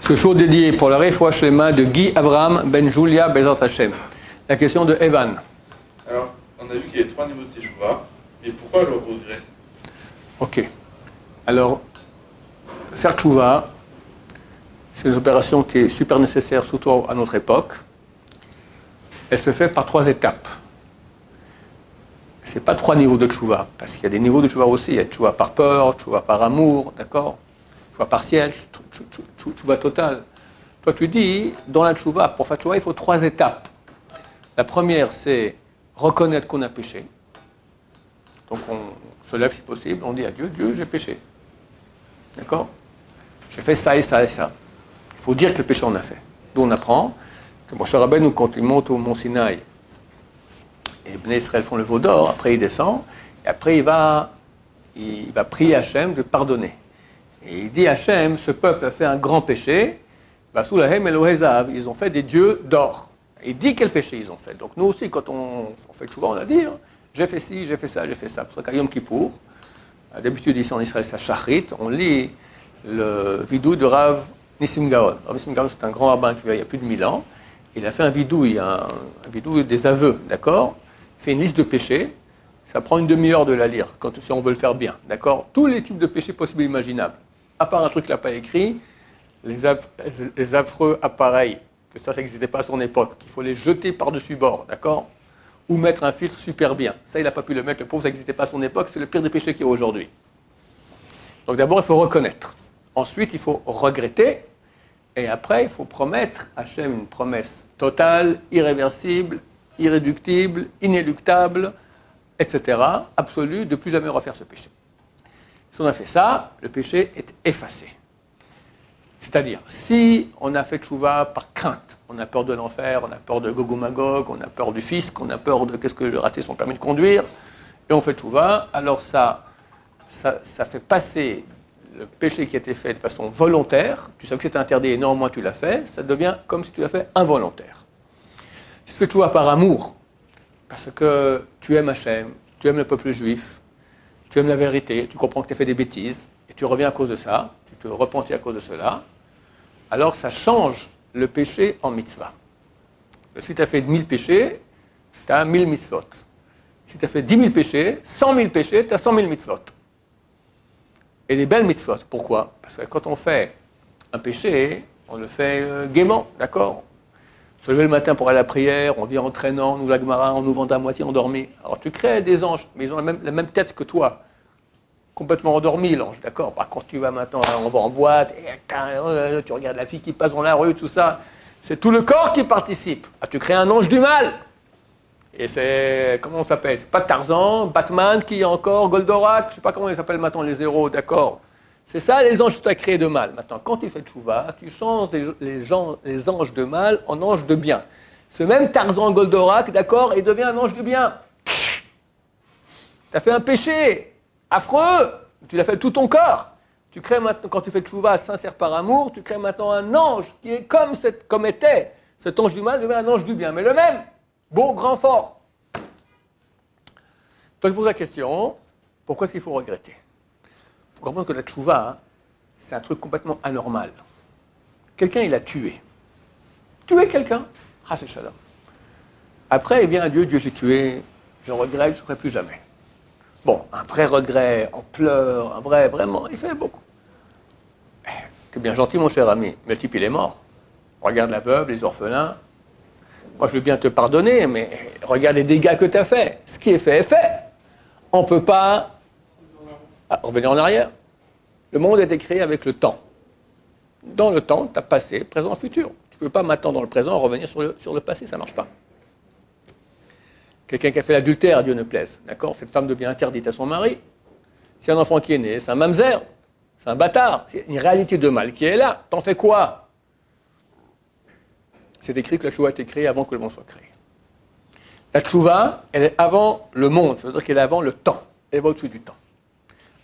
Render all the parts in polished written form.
Ce show dédié pour la Refoua Shlema de Guy Abraham Ben Julia Bezat Hashem. La question de Evan. Alors, on a vu qu'il y avait 3 niveaux de Teshuvah, mais pourquoi le regret? Ok. Alors, faire Teshuvah, c'est une opération qui est super nécessaire, surtout à notre époque. Elle se fait par 3 étapes. Ce n'est pas 3 niveaux de Teshuvah, parce qu'il y a des niveaux de Teshuvah aussi. Il y a Teshuvah par peur, Teshuvah par amour, d'accord? Teshuvah partiel, Teshuvah total. Toi, tu dis, dans la Teshuvah, pour faire Teshuvah, il faut 3 étapes. La première, c'est reconnaître qu'on a péché. Donc, on se lève si possible, on dit à Dieu, Dieu, j'ai péché. D'accord? J'ai fait ça et ça et ça. Il faut dire quel péché on a fait. D'où on apprend que Moshe Rabbeinu, quand il monte au mont Sinaï, et Bnei Israël font le veau d'or, après il descend, et après il va prier Hachem de pardonner. Et il dit à Hachem, ce peuple a fait un grand péché, Vasulahem Elohezav, ils ont fait des dieux d'or. Et il dit quel péché ils ont fait. Donc nous aussi, quand on fait le Teshuvah, on va dire, j'ai fait ci, j'ai fait ça, j'ai fait ça. Pour ça qu'à Yom Kippour, d'habitude ici en Israël, c'est à Shachrit, on lit le vidou de Rav Nissim Gaon. Rav Nissim Gaon, c'est un grand rabbin qui vit il y a plus de 1000 ans. Il a fait un vidou, un vidou des aveux, d'accord? Il fait une liste de péchés. Ça prend une demi-heure de la lire, si on veut le faire bien, d'accord? Tous les types de péchés possibles et imaginables. À part un truc qu'il n'a pas écrit, les affreux appareils, que ça n'existait pas à son époque, qu'il faut les jeter par-dessus bord, d'accord? Ou mettre un filtre super bien. Ça, il n'a pas pu le mettre, le pauvre, ça n'existait pas à son époque, c'est le pire des péchés qu'il y a aujourd'hui. Donc d'abord, il faut reconnaître. Ensuite, il faut regretter. Et après, il faut promettre à Hachem une promesse totale, irréversible, irréductible, inéluctable, etc., absolue, de plus jamais refaire ce péché. Si on a fait ça, le péché est effacé. C'est-à-dire, si on a fait teshuvah par crainte, on a peur de l'enfer, on a peur de Gog ou Magog, on a peur du fisc, on a peur de qu'est-ce que j'ai raté son permis de conduire, et on fait teshuvah, alors ça fait passer le péché qui a été fait de façon volontaire, tu sais que c'était interdit et néanmoins tu l'as fait, ça devient comme si tu l'as fait involontaire. Si tu fais teshuvah par amour, parce que tu aimes Hachem, tu aimes le peuple juif, tu aimes la vérité, tu comprends que tu as fait des bêtises, et tu reviens à cause de ça, tu te repentis à cause de cela, alors ça change le péché en mitzvah. Si tu as fait 1000 péchés, tu as 1000 mitzvot. Si tu as fait 10 000 péchés, 100 000 péchés, tu as 100 000 mitzvot. Et des belles mitzvot. Pourquoi? Parce que quand on fait un péché, on le fait gaiement, d'accord? Se lever le matin pour aller à la prière, on vient en traînant, on ouvre la Gemara, on nous vend à moitié endormi. Alors tu crées des anges, mais ils ont la même tête que toi. Complètement endormi, l'ange, d'accord? Par contre, tu vas maintenant, on va en boîte, et tu regardes la fille qui passe dans la rue, tout ça. C'est tout le corps qui participe. Ah, tu crées un ange du mal. Et c'est, comment on s'appelle? C'est pas Tarzan, Batman, qui est encore, Goldorak, je sais pas comment ils s'appellent maintenant les héros, d'accord? C'est ça les anges que tu as créés de mal. Maintenant, quand tu fais teshuvah, tu changes les anges de mal en anges de bien. Ce même Tarzan Goldorak, d'accord, il devient un ange de bien. Tu as fait un péché affreux, tu l'as fait de tout ton corps. Tu crées maintenant, quand tu fais teshuvah sincère par amour, tu crées maintenant un ange qui est comme était. Cet ange du mal devient un ange du bien, mais le même, beau, grand, fort. Donc, je pose la question, pourquoi est-ce qu'il faut regretter? Il faut comprendre que la teshuvah, c'est un truc complètement anormal. Quelqu'un, il a tué. Tué quelqu'un, chas v'shalom. Après, il vient à Dieu, Dieu, j'ai tué, je regrette, je ne ferai plus jamais. Bon, un vrai regret, en pleurs, un vrai, vraiment, il fait beaucoup. T'es bien gentil, mon cher ami, mais le type, il est mort. Regarde la veuve, les orphelins. Moi, je veux bien te pardonner, mais regarde les dégâts que tu as faits. Ce qui est fait est fait. On ne peut pas revenir en arrière. Le monde a été créé avec le temps. Dans le temps, tu as passé, présent, futur. Tu ne peux pas maintenant, dans le présent, revenir sur le passé, ça ne marche pas. Quelqu'un qui a fait l'adultère, Dieu ne plaise. D'accord? Cette femme devient interdite à son mari. C'est un enfant qui est né, c'est un mamzer, c'est un bâtard. C'est une réalité de mal qui est là. T'en fais quoi? C'est écrit que la teshuvah a été créée avant que le monde soit créé. La teshuvah, elle est avant le monde, ça veut dire qu'elle est avant le temps. Elle va au-dessus du temps.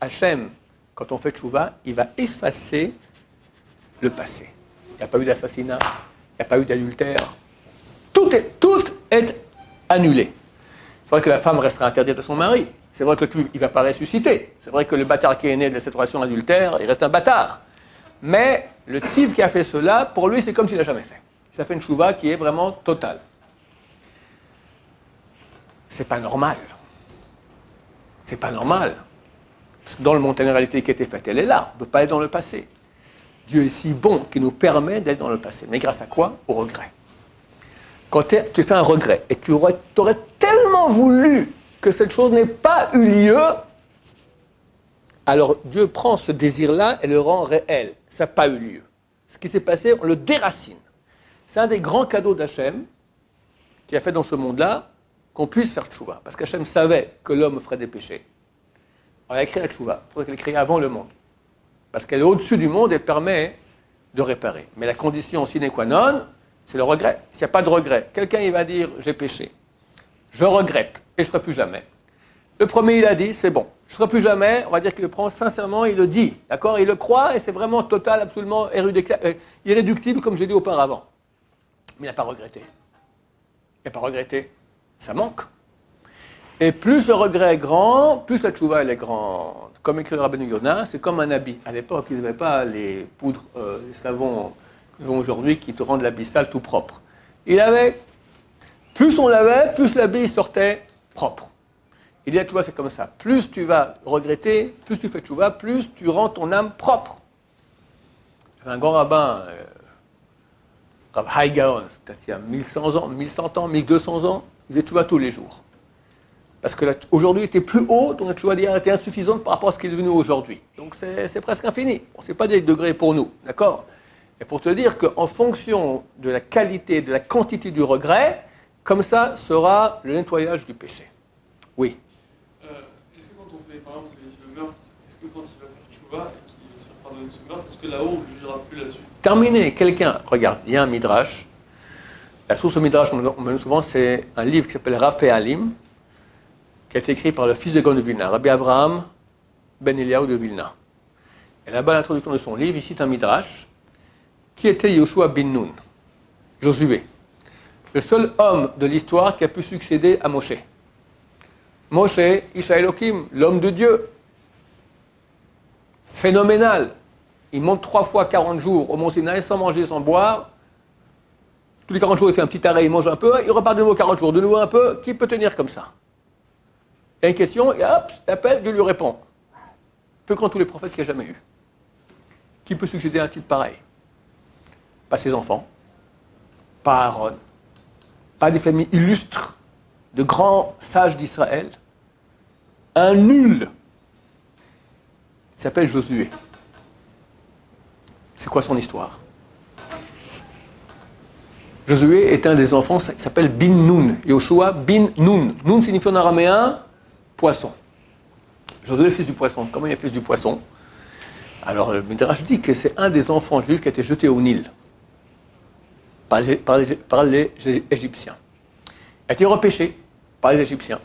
Hachem, quand on fait teshuvah, il va effacer le passé. Il n'y a pas eu d'assassinat, il n'y a pas eu d'adultère. Tout est annulé. C'est vrai que la femme restera interdite à son mari. C'est vrai que le type, il ne va pas ressusciter. C'est vrai que le bâtard qui est né de cette relation adultère, il reste un bâtard. Mais le type qui a fait cela, pour lui, c'est comme s'il n'a jamais fait. Ça fait une tchouva qui est vraiment totale. C'est pas normal. C'est pas normal. Parce que dans le monde, la réalité qui a été faite, elle est là. On ne peut pas être dans le passé. Dieu est si bon qu'il nous permet d'être dans le passé. Mais grâce à quoi? Au regret. Quand tu fais un regret et tu aurais tellement voulu que cette chose n'ait pas eu lieu, alors Dieu prend ce désir-là et le rend réel. Ça n'a pas eu lieu. Ce qui s'est passé, on le déracine. C'est un des grands cadeaux d'Hachem qui a fait dans ce monde-là qu'on puisse faire tchouva. Parce qu'Hachem savait que l'homme ferait des péchés. On a écrit la tchouva. Il faudrait qu'elle crée avant le monde. Parce qu'elle est au-dessus du monde et permet de réparer. Mais la condition sine qua non, c'est le regret. S'il n'y a pas de regret, quelqu'un il va dire « j'ai péché, je regrette et je ne ferai plus jamais ». Le premier il a dit « c'est bon, je ne ferai plus jamais », on va dire qu'il le prend sincèrement, il le dit, d'accord? Il le croit et c'est vraiment total, absolument irréductible comme j'ai dit auparavant. Mais il n'a pas regretté. Il n'a pas regretté. Ça manque. Et plus le regret est grand, plus la tchouva elle est grande. Comme écrit le Rabbeinu Yonah, c'est comme un habit. À l'époque, ils n'avaient pas les poudres, les savons qu'ils ont aujourd'hui qui te rendent l'habit sale tout propre. Il avait, plus on l'avait, plus l'habit sortait propre. Il dit, tchouva, c'est comme ça. Plus tu vas regretter, plus tu fais tchouva, plus tu rends ton âme propre. Il y avait un grand rabbin, Rav Hai Gaon, peut-être il y a 1100 ans, 1100 ans, 1200 ans, il faisait tchouva tous les jours. Parce qu'aujourd'hui il était plus haut, donc la tchouva d'hier était insuffisante par rapport à ce qui est devenu aujourd'hui. Donc c'est presque infini. Bon, ce n'est pas des degrés pour nous, d'accord? Et pour te dire qu'en fonction de la qualité, de la quantité du regret, comme ça sera le nettoyage du péché. Oui. Est-ce que quand on fait, par exemple, vous avez dit le meurtre, est-ce que quand il va faire tchouva et qu'il va se faire pardonner de ce meurtre, est-ce que là-haut on ne le jugera plus là-dessus? Terminé, quelqu'un, regarde, il y a un midrash. La source au midrash, on me donne souvent, c'est un livre qui s'appelle Rav Pe'alim, qui a été écrit par le fils de Gaon de Vilna, Rabbi Avraham ben Eliyahu de Vilna. Et là-bas, à l'introduction de son livre, il cite un midrash qui était Yoshua bin Nun, Josué, le seul homme de l'histoire qui a pu succéder à Moshe. Moshe, Isha Elohim, l'homme de Dieu, phénoménal. Il monte 3 fois 40 jours au Mont Sinaï sans manger, sans boire. Tous les 40 jours, il fait un petit arrêt, il mange un peu, il repart de nouveau 40 jours, de nouveau un peu. Qui peut tenir comme ça? Il y a une question, et hop, l'appel, Dieu lui répond. Peu quand tous les prophètes qu'il n'y a jamais eu. Qui peut succéder à un type pareil? Pas ses enfants, pas Aaron, pas des familles illustres, de grands sages d'Israël. Un nul. Il s'appelle Josué. C'est quoi son histoire? Josué est un des enfants, il s'appelle Bin Nun. Yoshua Bin Nun. Nun signifie en araméen poisson. Josué est le fils du poisson. Comment il est fils du poisson? Alors le Midrash dit que c'est un des enfants juifs qui a été jeté au Nil par les Égyptiens. Il a été repêché par les Égyptiens.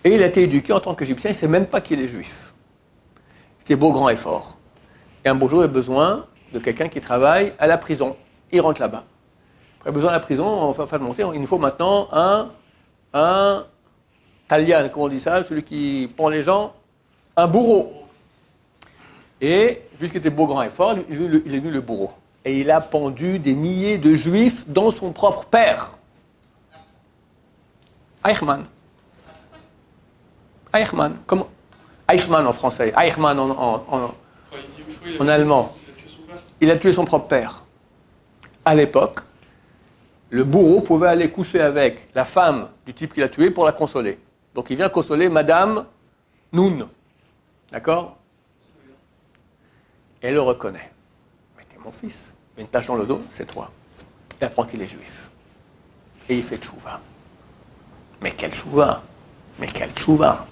Et il a été éduqué en tant qu'Égyptien, il ne sait même pas qu'il est juif. Il était beau, grand et fort. Et un beau jour, il a besoin de quelqu'un qui travaille à la prison. Il rentre là-bas. Après, besoin de la prison, enfin de monter, il nous faut maintenant un talian, comment on dit ça, celui qui pend les gens, un bourreau. Et vu qu'il était beau, grand et fort, il est venu le bourreau. Et il a pendu des milliers de juifs dans son propre père. Eichmann. Eichmann, comment? Eichmann en français, Eichmann en allemand. Il a tué son propre père. À l'époque, le bourreau pouvait aller coucher avec la femme du type qu'il a tué pour la consoler. Donc il vient consoler Madame Nun. D'accord? Et elle le reconnaît. Mais t'es mon fils. Il y a une tache dans le dos, c'est toi. Il apprend qu'il est juif. Et il fait tchouva. Mais quel tchouva! Mais quel tchouva!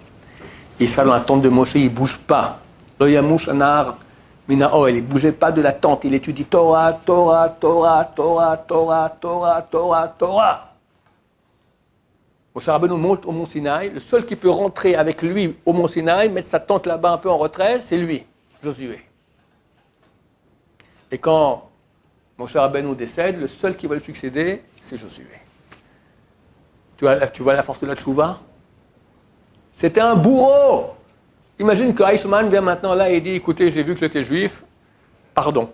Il sera dans la tente de Moshe, il ne bouge pas. Loyamush anar minao, il ne bougeait pas de la tente. Il étudie Torah, Torah, Torah, Torah, Torah, Torah, Torah, Torah. Moshe Rabbeinu monte au Mont Sinaï. Le seul qui peut rentrer avec lui au Mont Sinaï, mettre sa tente là-bas un peu en retrait, c'est lui, Josué. Et quand Moshe Rabbeinu décède, le seul qui va lui succéder, c'est Josué. Tu vois la force de la tchouva? C'était un bourreau. Imagine que Eichmann vient maintenant là et dit, écoutez, j'ai vu que j'étais juif, pardon.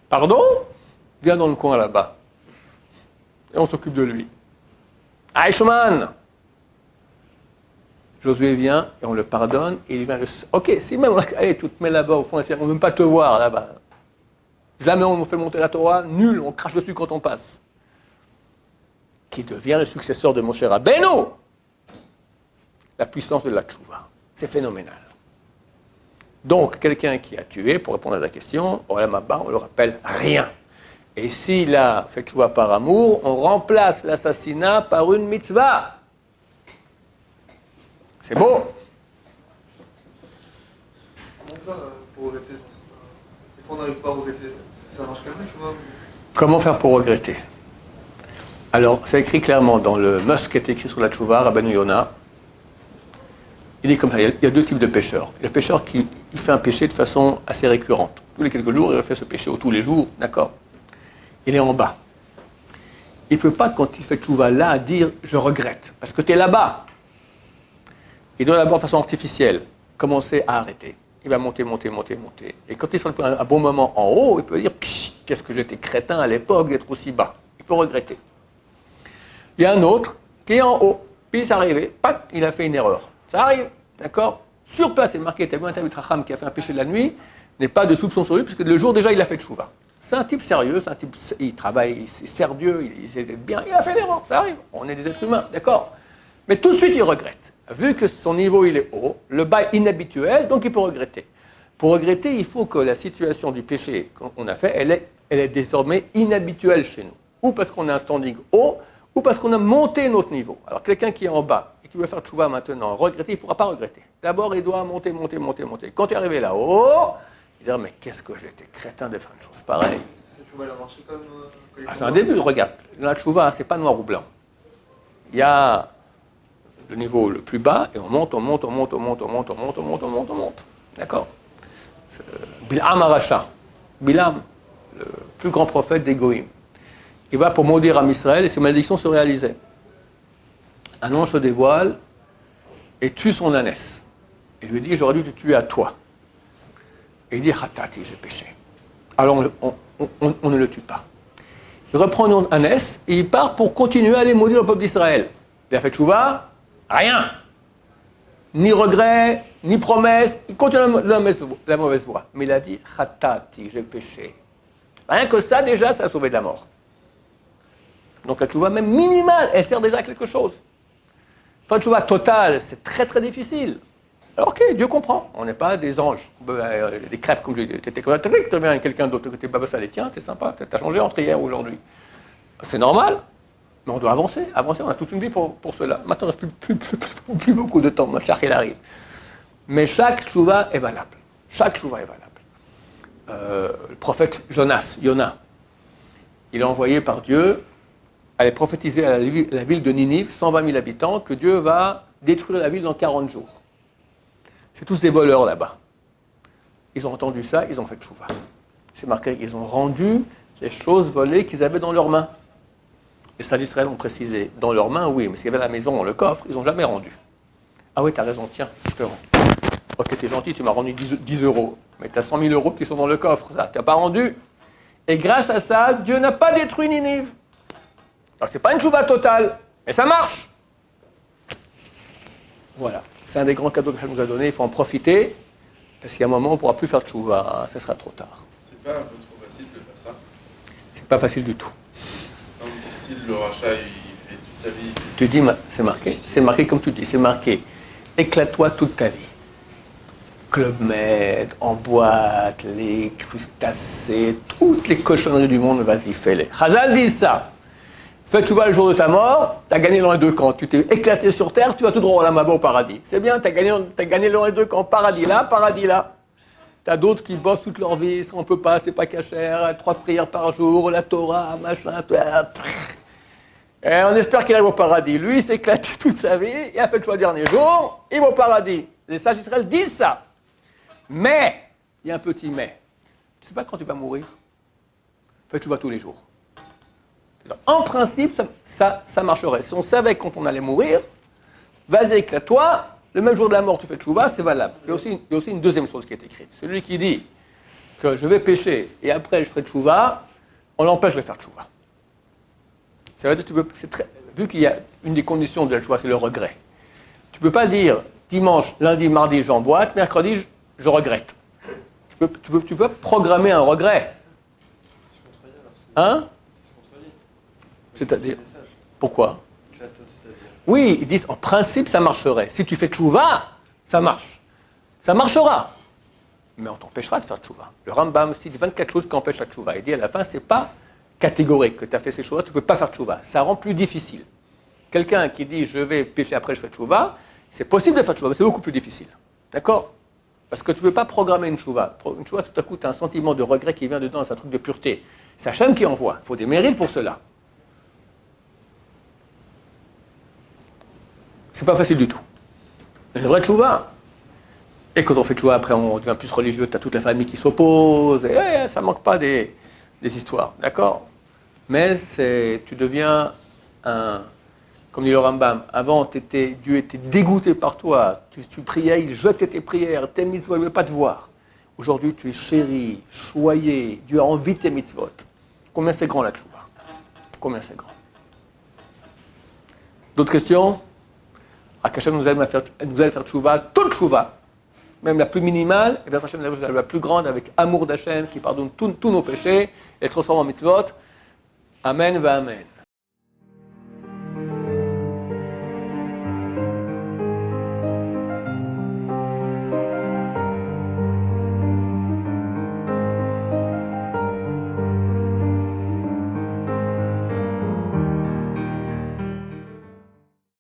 Pardon? Viens dans le coin là-bas. Et on s'occupe de lui. Aïchman! Josué vient et on le pardonne et il vient le... Ok, si même, allez, tu te mets là-bas au fond, on ne veut même pas te voir là-bas. Jamais on nous fait monter la Torah, nul, on crache dessus quand on passe. Qui devient le successeur de Moshe Rabbeinu. La puissance de la tchouva. C'est phénoménal. Donc, quelqu'un qui a tué, pour répondre à la question, on ne le rappelle rien. Et s'il a fait tchouva par amour, on remplace l'assassinat par une mitzvah. C'est beau. Comment faire pour regretter? Des fois on n'arrive pas à regretter. Ça marche quand même, tu vois? Comment faire pour regretter? Alors, c'est écrit clairement dans le must qui est écrit sur la tchouva, Rabbeinu Yonah. Il dit comme ça, il y a deux types de pécheurs. Le pécheur qui il fait un péché de façon assez récurrente. Tous les quelques jours, il refait ce péché, ou tous les jours, d'accord? Il est en bas. Il ne peut pas, quand il fait tchouva là, dire « je regrette », parce que tu es là-bas. Il doit d'abord, de façon artificielle, commencer à arrêter. Il va monter, monter, monter, monter. Et quand il sera un bon moment en haut, il peut dire « qu'est-ce que j'étais crétin à l'époque d'être aussi bas ». Il peut regretter. Il y a un autre qui est en haut. Puis il s'est arrivé, pac, il a fait une erreur. Ça arrive, d'accord? Sur place, c'est marqué, tu as vu un Talmid Chacham qui a fait un péché de la nuit, n'est pas de soupçon sur lui, puisque le jour déjà, il a fait tchouva. C'est un type sérieux, c'est un type, il travaille, il sert Dieu, il est bien, il a fait l'erreur, ça arrive. On est des êtres humains, d'accord? Mais tout de suite, il regrette. Vu que son niveau, il est haut, le bas est inhabituel, donc il peut regretter. Pour regretter, il faut que la situation du péché qu'on a fait, elle est désormais inhabituelle chez nous. Ou parce qu'on a un standing haut, ou parce qu'on a monté notre niveau. Alors quelqu'un qui est en bas et qui veut faire tchouva maintenant, regretter, il ne pourra pas regretter. D'abord, il doit monter, monter, monter, monter. Quand il est arrivé là-haut, il dira, mais qu'est-ce que j'étais crétin de faire une chose pareille. Cette tchouva, elle a marché quand même. C'est un début, regarde. La tchouva, ce n'est pas noir ou blanc. Il y a le niveau le plus bas, et on monte, on monte, on monte, on monte, on monte, on monte, on monte, on monte, on monte. D'accord? Bilam Aracha. Bilam, le plus grand prophète des Goïms. Il va pour maudire Am Israël et ses malédictions se réalisaient. Un ange se dévoile et tue son ânesse. Il lui dit, j'aurais dû te tuer à toi. Et il dit, Khatati, j'ai péché. Alors on ne le tue pas. Il reprend une ânesse et il part pour continuer à aller maudire le peuple d'Israël. Il a fait tchouva, rien. Ni regret, ni promesse. Il continue la mauvaise voie. Mais il a dit, Khatati, j'ai péché. Rien que ça, déjà, ça a sauvé de la mort. Donc la tchouva, même minimale, elle sert déjà à quelque chose. Faire une tchouva totale, c'est très très difficile. Alors ok, Dieu comprend. On n'est pas des anges, des crêpes, comme je dis. Tu étais comme ça, tu deviens quelqu'un d'autre que tu es ça, tiens, c'est sympa, tu as changé entre hier et aujourd'hui. C'est normal, mais on doit avancer. Avancer, on a toute une vie pour cela. Maintenant, il ne reste plus beaucoup de temps, ma chère, il arrive. Mais chaque tchouva est valable. Chaque tchouva est valable. Le prophète Yonah, il est envoyé par Dieu aller prophétiser à la ville de Ninive, 120 000 habitants, que Dieu va détruire la ville dans 40 jours. C'est tous des voleurs là-bas. Ils ont entendu ça, ils ont fait tchouva. C'est marqué, ils ont rendu les choses volées qu'ils avaient dans leurs mains. Les sages d'Israël ont précisé, dans leurs mains, oui, mais s'il y avait la maison, dans le coffre, ils n'ont jamais rendu. Ah oui, tu as raison, tiens, je te rends. Ok, t'es gentil, tu m'as rendu 10 euros, mais tu as 100 000 euros qui sont dans le coffre, ça, tu n'as pas rendu. Et grâce à ça, Dieu n'a pas détruit Ninive. Alors, ce n'est pas une tchouva totale, mais ça marche. Voilà. C'est un des grands cadeaux que Dieu nous a donné. Il faut en profiter, parce qu'il y a un moment où on ne pourra plus faire tchouva. Ça sera trop tard. C'est pas un peu trop facile de faire ça? C'est pas facile du tout. Dans ton style, le rachat, il fait toute sa vie. Tu dis, c'est marqué comme tu dis, c'est marqué. Éclate-toi toute ta vie. Club Med, en boîte, les crustacés, toutes les cochonneries du monde, vas-y, fais-les. Chazal dit ça. Fais tchouva le jour de ta mort, tu as gagné dans les deux camps. Tu t'es éclaté sur terre, tu vas tout droit au Lamaba au paradis. C'est bien, tu as gagné dans les deux camps. Paradis là, paradis là. Tu as d'autres qui bossent toute leur vie, on ne peut pas, c'est pas cachère, 3 prières par jour, la Torah, machin. Et on espère qu'il arrive au paradis. Lui, il s'est éclaté toute sa vie, il a fait le choix le dernier jour, il va au paradis. Les sages d'Israël disent ça. Mais, il y a un petit mais. Tu sais pas quand tu vas mourir? Fais tchouva tous les jours. En principe, ça marcherait. Si on savait quand on allait mourir, vas-y, éclate-toi, le même jour de la mort, tu fais tchouva, c'est valable. Il y a aussi une deuxième chose qui est écrite. Celui qui dit, que je vais pécher et après je ferai tchouva, on l'empêche de faire tchouva. Ça veut dire que vu qu'il y a une des conditions de la tchouva, c'est le regret. Tu ne peux pas dire dimanche, lundi, mardi, j'emboîte, mercredi, je regrette. Tu peux programmer un regret. Hein? C'est-à-dire? Pourquoi? Oui, ils disent en principe ça marcherait. Si tu fais tchouva, ça marche. Ça marchera. Mais on t'empêchera de faire tchouva. Le Rambam cite 24 choses qui empêchent la tchouva. Il dit à la fin, c'est pas catégorique que tu as fait ces choses, tu ne peux pas faire tchouva. Ça rend plus difficile. Quelqu'un qui dit je vais pécher après je fais tchouva, c'est possible de faire tchouva, mais c'est beaucoup plus difficile. D'accord? Parce que tu ne peux pas programmer une tchouva. Une tchouva, tout à coup, tu as un sentiment de regret qui vient dedans, c'est un truc de pureté. C'est Hachem qui envoie. Il faut des mérites pour cela. C'est pas facile du tout. Une vraie tchouva. Et quand on fait tchouva, après on devient plus religieux, tu as toute la famille qui s'oppose, et ça ne manque pas des histoires, d'accord? Mais tu deviens comme dit le Rambam, avant Dieu était dégoûté par toi, tu priais, il jetait tes prières, tes mitzvot, il ne veut pas te voir. Aujourd'hui tu es chéri, choyé, Dieu a envie de tes mitzvot. Combien c'est grand la tchouva? Combien c'est grand? D'autres questions? Hachem nous aide à faire tchouva, toute tchouva, même la plus minimale, et bien Hachem la plus grande, avec amour d'Hachem qui pardonne tous nos péchés et transforme en mitzvot. Amen, va amen.